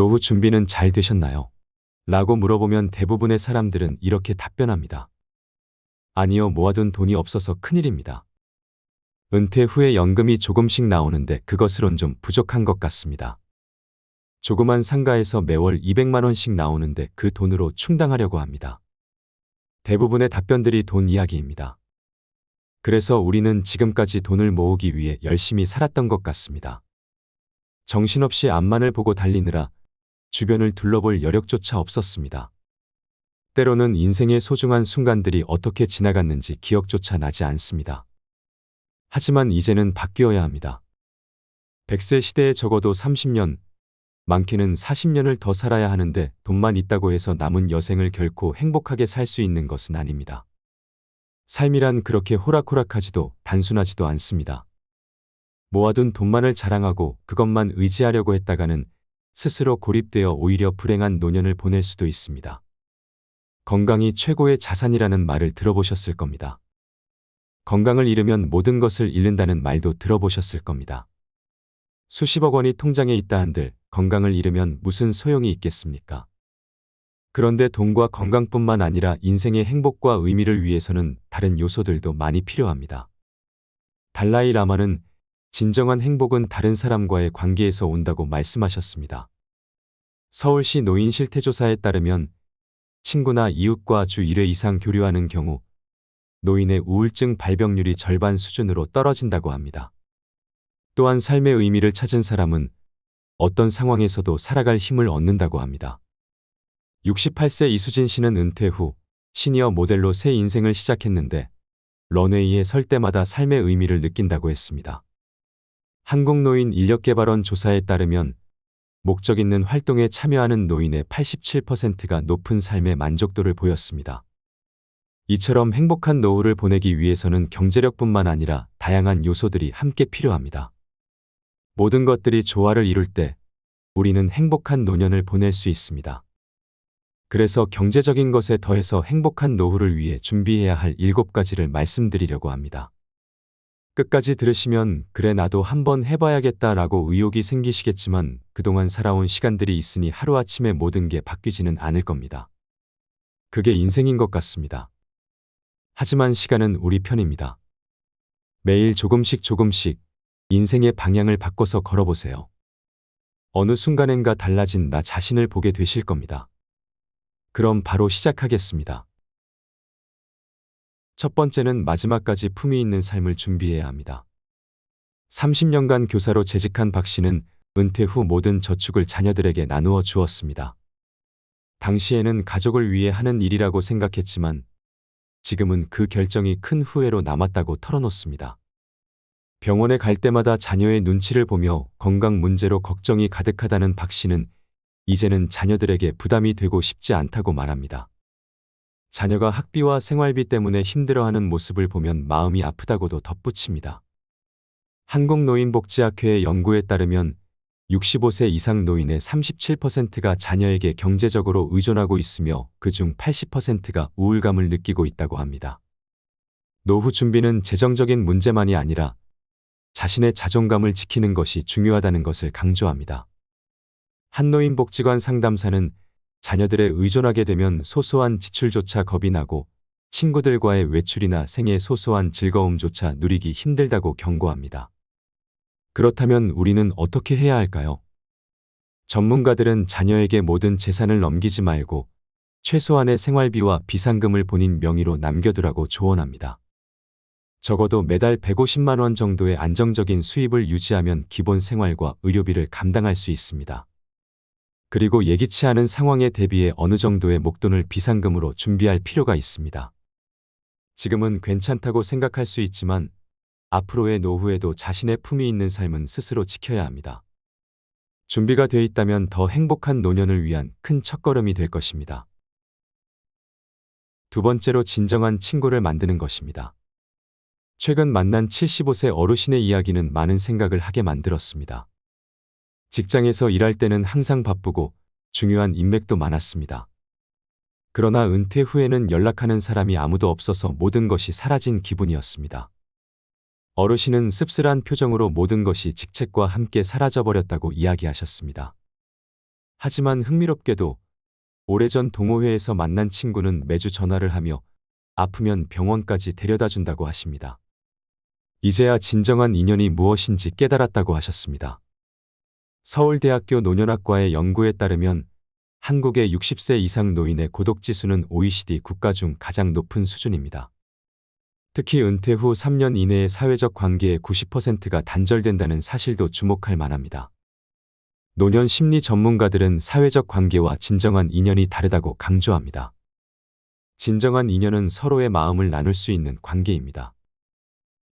노후 준비는 잘 되셨나요? 라고 물어보면 대부분의 사람들은 이렇게 답변합니다. 아니요, 모아둔 돈이 없어서 큰일입니다. 은퇴 후에 연금이 조금씩 나오는데 그것으론 좀 부족한 것 같습니다. 조그만 상가에서 매월 200만 원씩 나오는데 그 돈으로 충당하려고 합니다. 대부분의 답변들이 돈 이야기입니다. 그래서 우리는 지금까지 돈을 모으기 위해 열심히 살았던 것 같습니다. 정신없이 앞만을 보고 달리느라 주변을 둘러볼 여력조차 없었습니다. 때로는 인생의 소중한 순간들이 어떻게 지나갔는지 기억조차 나지 않습니다. 하지만 이제는 바뀌어야 합니다. 100세 시대에 적어도 30년, 많게는 40년을 더 살아야 하는데 돈만 있다고 해서 남은 여생을 결코 행복하게 살 수 있는 것은 아닙니다. 삶이란 그렇게 호락호락하지도 단순하지도 않습니다. 모아둔 돈만을 자랑하고 그것만 의지하려고 했다가는 스스로 고립되어 오히려 불행한 노년을 보낼 수도 있습니다. 건강이 최고의 자산이라는 말을 들어보셨을 겁니다. 건강을 잃으면 모든 것을 잃는다는 말도 들어보셨을 겁니다. 수십억 원이 통장에 있다 한들 건강을 잃으면 무슨 소용이 있겠습니까? 그런데 돈과 건강뿐만 아니라 인생의 행복과 의미를 위해서는 다른 요소들도 많이 필요합니다. 달라이 라마는 진정한 행복은 다른 사람과의 관계에서 온다고 말씀하셨습니다. 서울시 노인 실태조사에 따르면 친구나 이웃과 주 1회 이상 교류하는 경우 노인의 우울증 발병률이 절반 수준으로 떨어진다고 합니다. 또한 삶의 의미를 찾은 사람은 어떤 상황에서도 살아갈 힘을 얻는다고 합니다. 68세 이수진 씨는 은퇴 후 시니어 모델로 새 인생을 시작했는데 런웨이에 설 때마다 삶의 의미를 느낀다고 했습니다. 한국노인 인력개발원 조사에 따르면 목적 있는 활동에 참여하는 노인의 87%가 높은 삶의 만족도를 보였습니다. 이처럼 행복한 노후를 보내기 위해서는 경제력뿐만 아니라 다양한 요소들이 함께 필요합니다. 모든 것들이 조화를 이룰 때 우리는 행복한 노년을 보낼 수 있습니다. 그래서 경제적인 것에 더해서 행복한 노후를 위해 준비해야 할 7가지를 말씀드리려고 합니다. 끝까지 들으시면 그래 나도 한번 해봐야겠다라고 의욕이 생기시겠지만 그동안 살아온 시간들이 있으니 하루아침에 모든 게 바뀌지는 않을 겁니다. 그게 인생인 것 같습니다. 하지만 시간은 우리 편입니다. 매일 조금씩 인생의 방향을 바꿔서 걸어보세요. 어느 순간엔가 달라진 나 자신을 보게 되실 겁니다. 그럼 바로 시작하겠습니다. 첫 번째는 마지막까지 품위 있는 삶을 준비해야 합니다. 30년간 교사로 재직한 박 씨는 은퇴 후 모든 저축을 자녀들에게 나누어 주었습니다. 당시에는 가족을 위해 하는 일이라고 생각했지만 지금은 그 결정이 큰 후회로 남았다고 털어놓습니다. 병원에 갈 때마다 자녀의 눈치를 보며 건강 문제로 걱정이 가득하다는 박 씨는 이제는 자녀들에게 부담이 되고 싶지 않다고 말합니다. 자녀가 학비와 생활비 때문에 힘들어하는 모습을 보면 마음이 아프다고도 덧붙입니다. 한국노인복지학회의 연구에 따르면 65세 이상 노인의 37%가 자녀에게 경제적으로 의존하고 있으며 그중 80%가 우울감을 느끼고 있다고 합니다. 노후 준비는 재정적인 문제만이 아니라 자신의 자존감을 지키는 것이 중요하다는 것을 강조합니다. 한노인복지관 상담사는 자녀들에 의존하게 되면 소소한 지출조차 겁이 나고 친구들과의 외출이나 생애 소소한 즐거움조차 누리기 힘들다고 경고합니다. 그렇다면 우리는 어떻게 해야 할까요? 전문가들은 자녀에게 모든 재산을 넘기지 말고 최소한의 생활비와 비상금을 본인 명의로 남겨두라고 조언합니다. 적어도 매달 150만 원 정도의 안정적인 수입을 유지하면 기본 생활과 의료비를 감당할 수 있습니다. 그리고 예기치 않은 상황에 대비해 어느 정도의 목돈을 비상금으로 준비할 필요가 있습니다. 지금은 괜찮다고 생각할 수 있지만 앞으로의 노후에도 자신의 품위 있는 삶은 스스로 지켜야 합니다. 준비가 돼 있다면 더 행복한 노년을 위한 큰 첫걸음이 될 것입니다. 두 번째로 진정한 친구를 만드는 것입니다. 최근 만난 75세 어르신의 이야기는 많은 생각을 하게 만들었습니다. 직장에서 일할 때는 항상 바쁘고 중요한 인맥도 많았습니다. 그러나 은퇴 후에는 연락하는 사람이 아무도 없어서 모든 것이 사라진 기분이었습니다. 어르신은 씁쓸한 표정으로 모든 것이 직책과 함께 사라져버렸다고 이야기하셨습니다. 하지만 흥미롭게도 오래전 동호회에서 만난 친구는 매주 전화를 하며 아프면 병원까지 데려다 준다고 하십니다. 이제야 진정한 인연이 무엇인지 깨달았다고 하셨습니다. 서울대학교 노년학과의 연구에 따르면 한국의 60세 이상 노인의 고독지수는 OECD 국가 중 가장 높은 수준입니다. 특히 은퇴 후 3년 이내에 사회적 관계의 90%가 단절된다는 사실도 주목할 만합니다. 노년 심리 전문가들은 사회적 관계와 진정한 인연이 다르다고 강조합니다. 진정한 인연은 서로의 마음을 나눌 수 있는 관계입니다.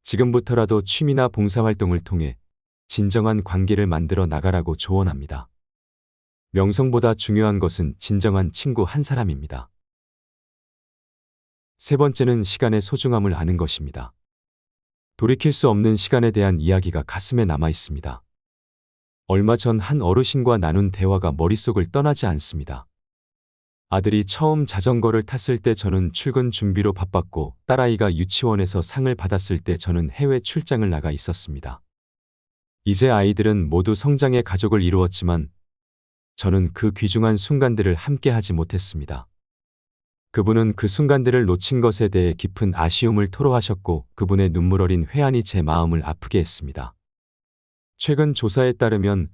지금부터라도 취미나 봉사활동을 통해 진정한 관계를 만들어 나가라고 조언합니다. 명성보다 중요한 것은 진정한 친구 한 사람입니다. 세 번째는 시간의 소중함을 아는 것입니다. 돌이킬 수 없는 시간에 대한 이야기가 가슴에 남아 있습니다. 얼마 전 한 어르신과 나눈 대화가 머릿속을 떠나지 않습니다. 아들이 처음 자전거를 탔을 때 저는 출근 준비로 바빴고 딸아이가 유치원에서 상을 받았을 때 저는 해외 출장을 나가 있었습니다. 이제 아이들은 모두 성장의 가족을 이루었지만 저는 그 귀중한 순간들을 함께 하지 못했습니다. 그분은 그 순간들을 놓친 것에 대해 깊은 아쉬움을 토로하셨고 그분의 눈물 어린 회한이 제 마음을 아프게 했습니다. 최근 조사에 따르면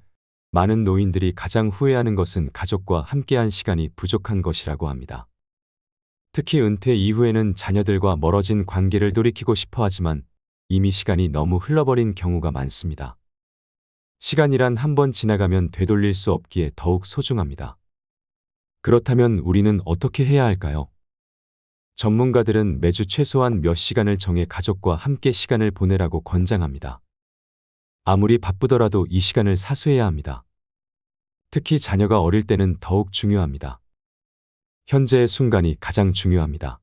많은 노인들이 가장 후회하는 것은 가족과 함께한 시간이 부족한 것이라고 합니다. 특히 은퇴 이후에는 자녀들과 멀어진 관계를 돌이키고 싶어 하지만 이미 시간이 너무 흘러버린 경우가 많습니다. 시간이란 한 번 지나가면 되돌릴 수 없기에 더욱 소중합니다. 그렇다면 우리는 어떻게 해야 할까요? 전문가들은 매주 최소한 몇 시간을 정해 가족과 함께 시간을 보내라고 권장합니다. 아무리 바쁘더라도 이 시간을 사수해야 합니다. 특히 자녀가 어릴 때는 더욱 중요합니다. 현재의 순간이 가장 중요합니다.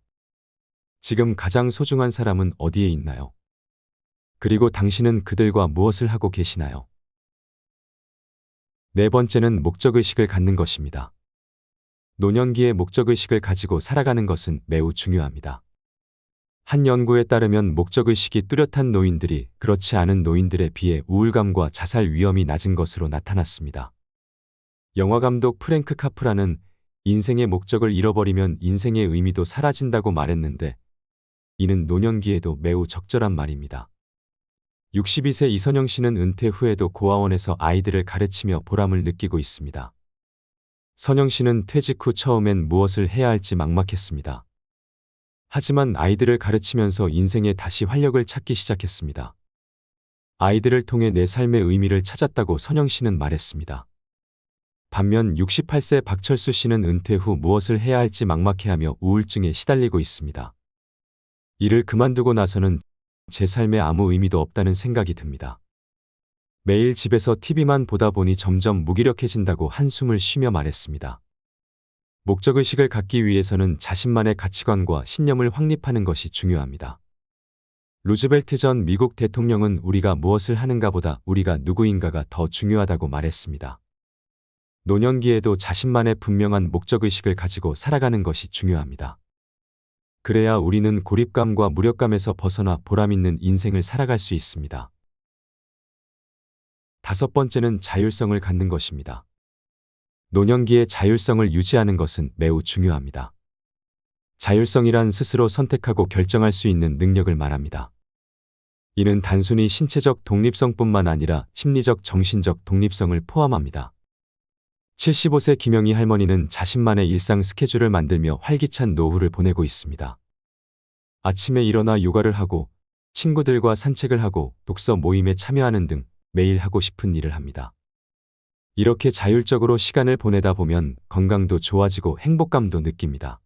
지금 가장 소중한 사람은 어디에 있나요? 그리고 당신은 그들과 무엇을 하고 계시나요? 네 번째는 목적의식을 갖는 것입니다. 노년기에 목적의식을 가지고 살아가는 것은 매우 중요합니다. 한 연구에 따르면 목적의식이 뚜렷한 노인들이 그렇지 않은 노인들에 비해 우울감과 자살 위험이 낮은 것으로 나타났습니다. 영화감독 프랭크 카프라는 인생의 목적을 잃어버리면 인생의 의미도 사라진다고 말했는데 이는 노년기에도 매우 적절한 말입니다. 62세 이선영 씨는 은퇴 후에도 고아원에서 아이들을 가르치며 보람을 느끼고 있습니다. 선영 씨는 퇴직 후 처음엔 무엇을 해야 할지 막막했습니다. 하지만 아이들을 가르치면서 인생에 다시 활력을 찾기 시작했습니다. 아이들을 통해 내 삶의 의미를 찾았다고 선영 씨는 말했습니다. 반면 68세 박철수 씨는 은퇴 후 무엇을 해야 할지 막막해하며 우울증에 시달리고 있습니다. 일을 그만두고 나서는 제 삶에 아무 의미도 없다는 생각이 듭니다. 매일 집에서 TV만 보다 보니 점점 무기력해진다고 한숨을 쉬며 말했습니다. 목적의식을 갖기 위해서는 자신만의 가치관과 신념을 확립하는 것이 중요합니다. 루즈벨트 전 미국 대통령은 우리가 무엇을 하는가보다 우리가 누구인가가 더 중요하다고 말했습니다. 노년기에도 자신만의 분명한 목적의식을 가지고 살아가는 것이 중요합니다. 그래야 우리는 고립감과 무력감에서 벗어나 보람있는 인생을 살아갈 수 있습니다. 다섯 번째는 자율성을 갖는 것입니다. 노년기의 자율성을 유지하는 것은 매우 중요합니다. 자율성이란 스스로 선택하고 결정할 수 있는 능력을 말합니다. 이는 단순히 신체적 독립성뿐만 아니라 심리적, 정신적 독립성을 포함합니다. 75세 김영희 할머니는 자신만의 일상 스케줄을 만들며 활기찬 노후를 보내고 있습니다. 아침에 일어나 요가를 하고 친구들과 산책을 하고 독서 모임에 참여하는 등 매일 하고 싶은 일을 합니다. 이렇게 자율적으로 시간을 보내다 보면 건강도 좋아지고 행복감도 느낍니다.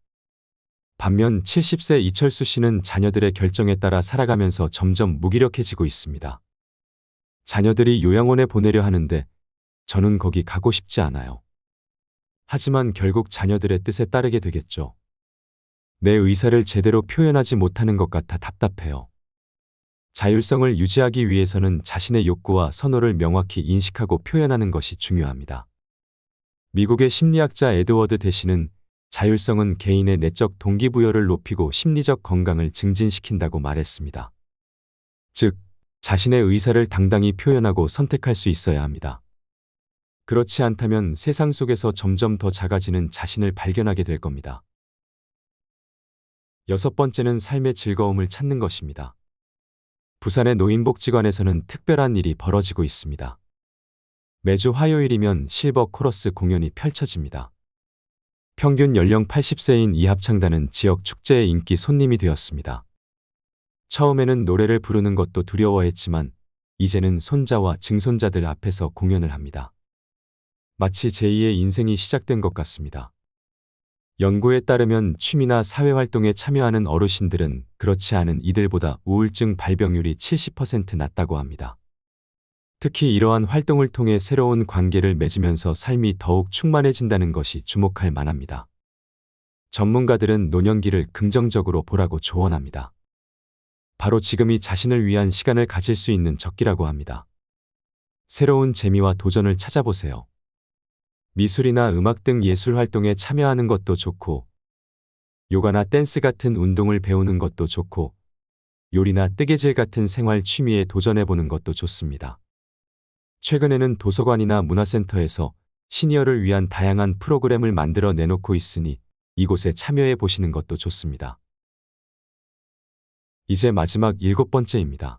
반면 70세 이철수 씨는 자녀들의 결정에 따라 살아가면서 점점 무기력해지고 있습니다. 자녀들이 요양원에 보내려 하는데 저는 거기 가고 싶지 않아요. 하지만 결국 자녀들의 뜻에 따르게 되겠죠. 내 의사를 제대로 표현하지 못하는 것 같아 답답해요. 자율성을 유지하기 위해서는 자신의 욕구와 선호를 명확히 인식하고 표현하는 것이 중요합니다. 미국의 심리학자 에드워드 대시는 자율성은 개인의 내적 동기부여를 높이고 심리적 건강을 증진시킨다고 말했습니다. 즉, 자신의 의사를 당당히 표현하고 선택할 수 있어야 합니다. 그렇지 않다면 세상 속에서 점점 더 작아지는 자신을 발견하게 될 겁니다. 여섯 번째는 삶의 즐거움을 찾는 것입니다. 부산의 노인복지관에서는 특별한 일이 벌어지고 있습니다. 매주 화요일이면 실버 코러스 공연이 펼쳐집니다. 평균 연령 80세인 이 합창단은 지역 축제의 인기 손님이 되었습니다. 처음에는 노래를 부르는 것도 두려워했지만 이제는 손자와 증손자들 앞에서 공연을 합니다. 마치 제2의 인생이 시작된 것 같습니다. 연구에 따르면 취미나 사회활동에 참여하는 어르신들은 그렇지 않은 이들보다 우울증 발병률이 70% 낮다고 합니다. 특히 이러한 활동을 통해 새로운 관계를 맺으면서 삶이 더욱 충만해진다는 것이 주목할 만합니다. 전문가들은 노년기를 긍정적으로 보라고 조언합니다. 바로 지금이 자신을 위한 시간을 가질 수 있는 적기라고 합니다. 새로운 재미와 도전을 찾아보세요. 미술이나 음악 등 예술 활동에 참여하는 것도 좋고, 요가나 댄스 같은 운동을 배우는 것도 좋고, 요리나 뜨개질 같은 생활 취미에 도전해보는 것도 좋습니다. 최근에는 도서관이나 문화센터에서 시니어를 위한 다양한 프로그램을 만들어 내놓고 있으니 이곳에 참여해 보시는 것도 좋습니다. 이제 마지막 7번째입니다.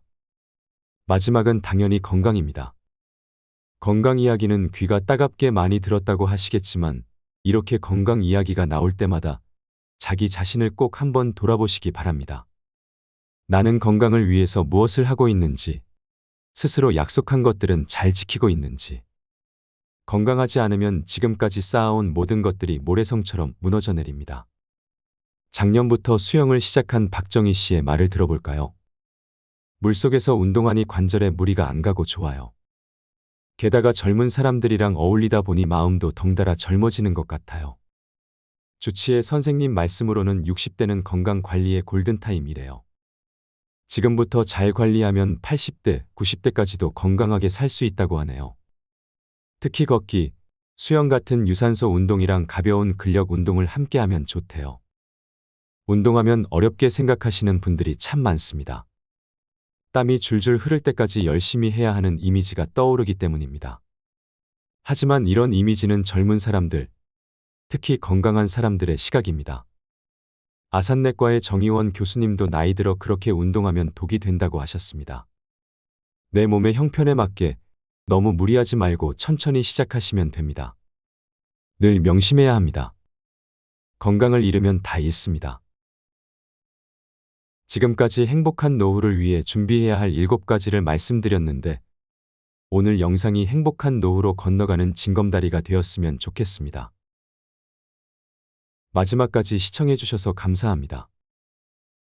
마지막은 당연히 건강입니다. 건강 이야기는 귀가 따갑게 많이 들었다고 하시겠지만 이렇게 건강 이야기가 나올 때마다 자기 자신을 꼭 한번 돌아보시기 바랍니다. 나는 건강을 위해서 무엇을 하고 있는지, 스스로 약속한 것들은 잘 지키고 있는지, 건강하지 않으면 지금까지 쌓아온 모든 것들이 모래성처럼 무너져 내립니다. 작년부터 수영을 시작한 박정희 씨의 말을 들어볼까요? 물속에서 운동하니 관절에 무리가 안 가고 좋아요. 게다가 젊은 사람들이랑 어울리다 보니 마음도 덩달아 젊어지는 것 같아요. 주치의 선생님 말씀으로는 60대는 건강 관리의 골든타임이래요. 지금부터 잘 관리하면 80대, 90대까지도 건강하게 살 수 있다고 하네요. 특히 걷기, 수영 같은 유산소 운동이랑 가벼운 근력 운동을 함께하면 좋대요. 운동하면 어렵게 생각하시는 분들이 참 많습니다. 땀이 줄줄 흐를 때까지 열심히 해야 하는 이미지가 떠오르기 때문입니다. 하지만 이런 이미지는 젊은 사람들, 특히 건강한 사람들의 시각입니다. 아산내과의 정의원 교수님도 나이 들어 그렇게 운동하면 독이 된다고 하셨습니다. 내 몸의 형편에 맞게 너무 무리하지 말고 천천히 시작하시면 됩니다. 늘 명심해야 합니다. 건강을 잃으면 다 잃습니다. 지금까지 행복한 노후를 위해 준비해야 할 7가지를 말씀드렸는데 오늘 영상이 행복한 노후로 건너가는 징검다리가 되었으면 좋겠습니다. 마지막까지 시청해주셔서 감사합니다.